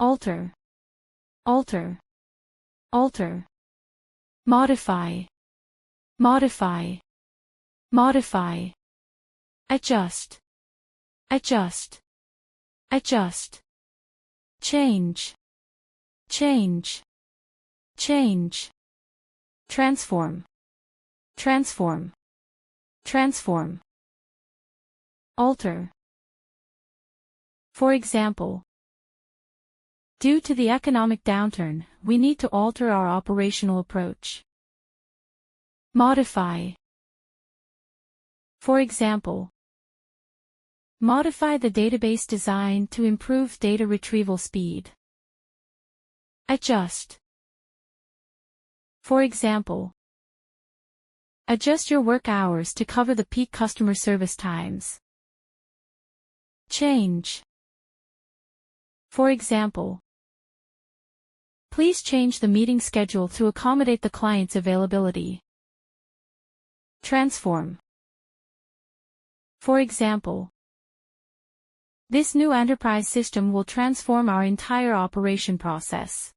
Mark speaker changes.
Speaker 1: alter, alter, alter, modify, modify, modify, adjust, adjust, adjust, change, change, change, transform, transform, transform, alter. For example, due to the economic downturn, we need to alter our operational approach. Modify. For example, modify the database design to improve data retrieval speed. Adjust. For example, adjust your work hours to cover the peak customer service times. Change. For example, please change the meeting schedule to accommodate the client's availability. Transform. For example, this new enterprise system will transform our entire operation process.